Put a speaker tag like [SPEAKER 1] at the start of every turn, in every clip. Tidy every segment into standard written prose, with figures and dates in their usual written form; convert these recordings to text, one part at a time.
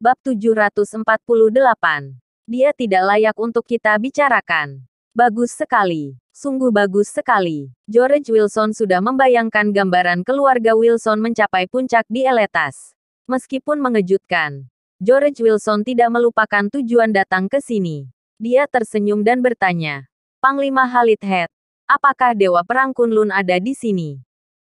[SPEAKER 1] Bab 748. Dia tidak layak untuk kita bicarakan. Bagus sekali. Sungguh bagus sekali. George Wilson sudah membayangkan gambaran keluarga Wilson mencapai puncak di Eletas. Meskipun mengejutkan, George Wilson tidak melupakan tujuan datang ke sini. Dia tersenyum dan bertanya, Panglima Khalid Head, apakah Dewa Perang Kunlun ada di sini?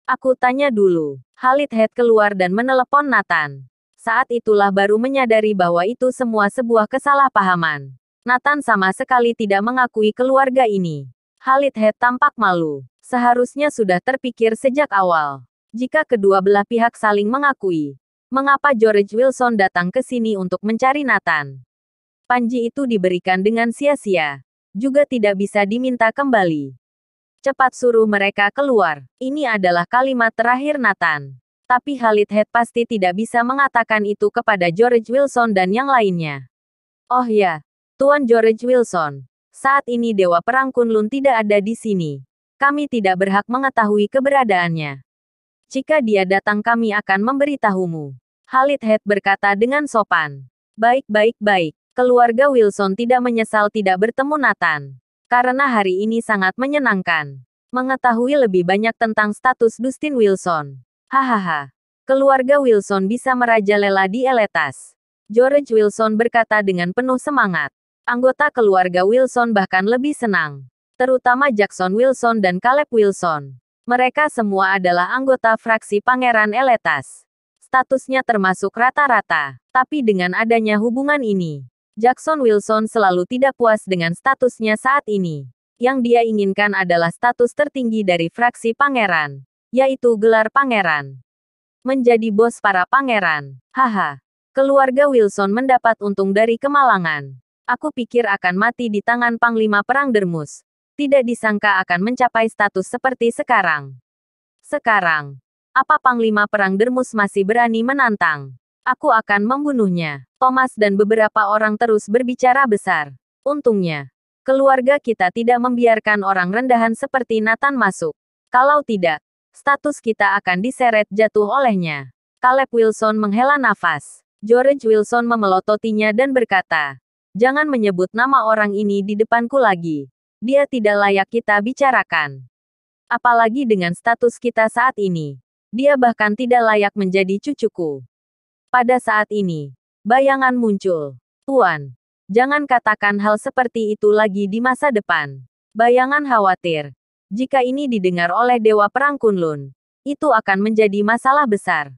[SPEAKER 1] Aku tanya dulu. Khalid Head keluar dan menelepon Nathan. Saat itulah baru menyadari bahwa itu semua sebuah kesalahpahaman. Nathan sama sekali tidak mengakui keluarga ini. Khalid Head tampak malu. Seharusnya sudah terpikir sejak awal. Jika kedua belah pihak saling mengakui, mengapa George Wilson datang ke sini untuk mencari Nathan? Panji itu diberikan dengan sia-sia. Juga tidak bisa diminta kembali. Cepat suruh mereka keluar. Ini adalah kalimat terakhir Nathan. Tapi Khalid Head pasti tidak bisa mengatakan itu kepada George Wilson dan yang lainnya. Oh ya, Tuan George Wilson. Saat ini Dewa Perang Kunlun tidak ada di sini. Kami tidak berhak mengetahui keberadaannya. Jika dia datang kami akan memberitahumu. Khalid Head berkata dengan sopan. Baik. Keluarga Wilson tidak menyesal tidak bertemu Nathan. Karena hari ini sangat menyenangkan. Mengetahui lebih banyak tentang status Dustin Wilson. Hahaha. Keluarga Wilson bisa merajalela di Eletas. George Wilson berkata dengan penuh semangat. Anggota keluarga Wilson bahkan lebih senang. Terutama Jackson Wilson dan Caleb Wilson. Mereka semua adalah anggota fraksi Pangeran Eletas. Statusnya termasuk rata-rata. Tapi dengan adanya hubungan ini, Jackson Wilson selalu tidak puas dengan statusnya saat ini. Yang dia inginkan adalah status tertinggi dari fraksi Pangeran, yaitu gelar pangeran. Menjadi bos para pangeran. Haha. Keluarga Wilson mendapat untung dari kemalangan. Aku pikir akan mati di tangan Panglima Perang Dermus. Tidak disangka akan mencapai status seperti sekarang. Sekarang, apa Panglima Perang Dermus masih berani menantang? Aku akan membunuhnya. Thomas dan beberapa orang terus berbicara besar. Untungnya, keluarga kita tidak membiarkan orang rendahan seperti Nathan masuk. Kalau tidak, status kita akan diseret jatuh olehnya. Caleb Wilson menghela nafas. George Wilson memelototinya dan berkata, jangan menyebut nama orang ini di depanku lagi. Dia tidak layak kita bicarakan. Apalagi dengan status kita saat ini. Dia bahkan tidak layak menjadi cucuku. Pada saat ini, bayangan muncul. Tuan, jangan katakan hal seperti itu lagi di masa depan. Bayangan khawatir. Jika ini didengar oleh Dewa Perang Kunlun, itu akan menjadi masalah besar.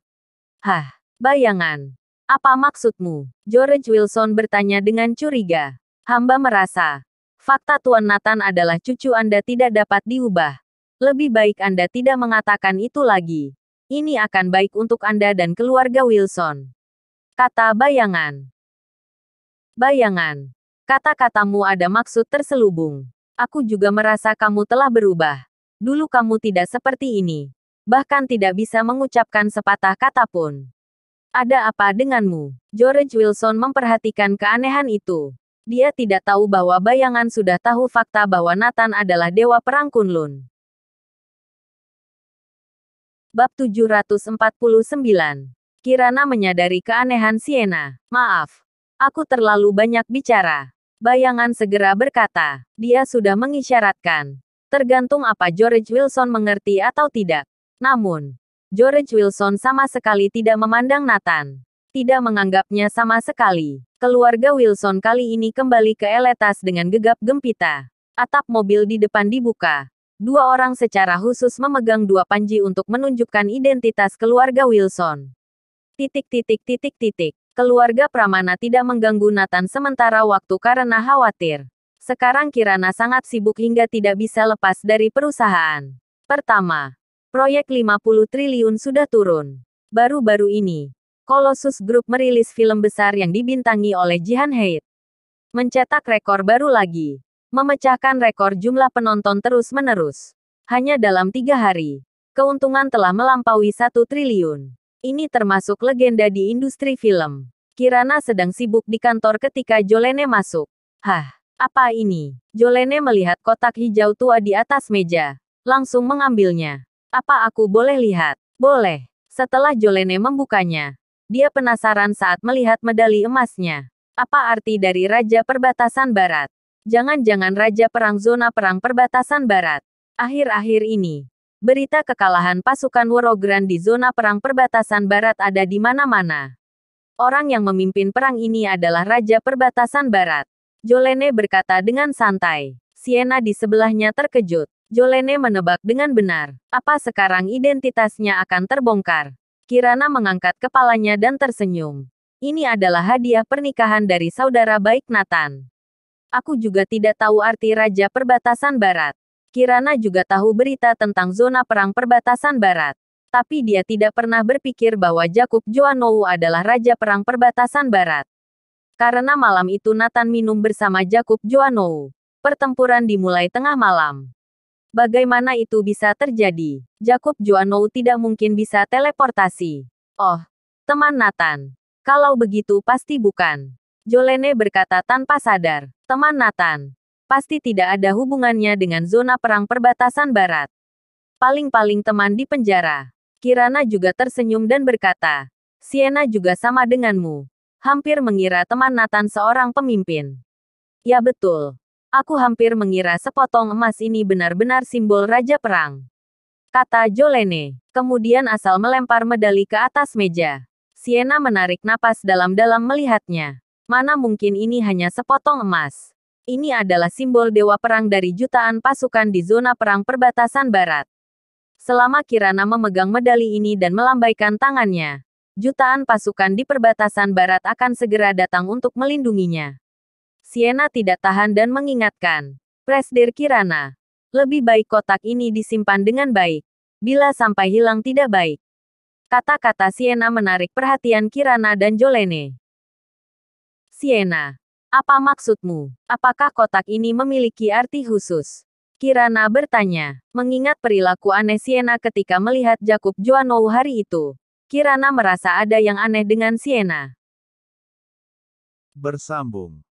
[SPEAKER 1] Hah, bayangan. Apa maksudmu? George Wilson bertanya dengan curiga. Hamba merasa, fakta Tuan Nathan adalah cucu Anda tidak dapat diubah. Lebih baik Anda tidak mengatakan itu lagi. Ini akan baik untuk Anda dan keluarga Wilson. Kata bayangan. Bayangan. Kata-katamu ada maksud terselubung. Aku juga merasa kamu telah berubah. Dulu kamu tidak seperti ini. Bahkan tidak bisa mengucapkan sepatah kata pun. Ada apa denganmu? George Wilson memperhatikan keanehan itu. Dia tidak tahu bahwa bayangan sudah tahu fakta bahwa Nathan adalah Dewa Perang Kunlun. Bab 749. Kirana menyadari keanehan Sienna. Maaf. Aku terlalu banyak bicara. Bayangan segera berkata, dia sudah mengisyaratkan. Tergantung apa George Wilson mengerti atau tidak. Namun, George Wilson sama sekali tidak memandang Nathan. Tidak menganggapnya sama sekali. Keluarga Wilson kali ini kembali ke Eletas dengan gegap gempita. Atap mobil di depan dibuka. Dua orang secara khusus memegang dua panji untuk menunjukkan identitas keluarga Wilson. Keluarga Pramana tidak mengganggu Nathan sementara waktu karena khawatir. Sekarang Kirana sangat sibuk hingga tidak bisa lepas dari perusahaan. Pertama, proyek 50 triliun sudah turun. Baru-baru ini, Colossus Group merilis film besar yang dibintangi oleh Jihan Heit. Mencetak rekor baru lagi. Memecahkan rekor jumlah penonton terus-menerus. Hanya dalam 3 hari, keuntungan telah melampaui 1 triliun. Ini termasuk legenda di industri film. Kirana sedang sibuk di kantor ketika Jolene masuk. Hah, apa ini? Jolene melihat kotak hijau tua di atas meja. Langsung mengambilnya. Apa aku boleh lihat? Boleh. Setelah Jolene membukanya, Dia penasaran saat melihat medali emasnya. Apa arti dari Raja Perbatasan Barat? Jangan-jangan Raja Perang Zona Perang Perbatasan Barat. Akhir-akhir ini, berita kekalahan pasukan Worogran di zona perang perbatasan Barat ada di mana-mana. Orang yang memimpin perang ini adalah Raja Perbatasan Barat. Jolene berkata dengan santai. Sienna di sebelahnya terkejut. Jolene menebak dengan benar. Apa sekarang identitasnya akan terbongkar? Kirana mengangkat kepalanya dan tersenyum. Ini adalah hadiah pernikahan dari saudara baik Nathan. Aku juga tidak tahu arti Raja Perbatasan Barat. Kirana juga tahu berita tentang zona perang perbatasan Barat. Tapi dia tidak pernah berpikir bahwa Jakub Joanou adalah Raja Perang Perbatasan Barat. Karena malam itu Nathan minum bersama Jakub Joanou. Pertempuran dimulai tengah malam. Bagaimana itu bisa terjadi? Jakub Joanou tidak mungkin bisa teleportasi. Oh, teman Nathan. Kalau begitu pasti bukan. Jolene berkata tanpa sadar. Teman Nathan. Pasti tidak ada hubungannya dengan zona perang perbatasan Barat. Paling-paling teman di penjara. Kirana juga tersenyum dan berkata, Sienna juga sama denganmu. Hampir mengira teman Nathan seorang pemimpin. Ya betul. Aku hampir mengira sepotong emas ini benar-benar simbol Raja Perang. Kata Jolene. Kemudian asal melempar medali ke atas meja. Sienna menarik napas dalam-dalam melihatnya. Mana mungkin ini hanya sepotong emas. Ini adalah simbol dewa perang dari jutaan pasukan di zona perang perbatasan Barat. Selama Kirana memegang medali ini dan melambaikan tangannya, jutaan pasukan di perbatasan Barat akan segera datang untuk melindunginya. Sienna tidak tahan dan mengingatkan. Presdir Kirana. Lebih baik kotak ini disimpan dengan baik. Bila sampai hilang tidak baik. Kata-kata Sienna menarik perhatian Kirana dan Jolene. Sienna. Apa maksudmu? Apakah kotak ini memiliki arti khusus? Kirana bertanya. Mengingat perilaku aneh Sienna ketika melihat Jakub Joanou hari itu. Kirana merasa ada yang aneh dengan Sienna.
[SPEAKER 2] Bersambung.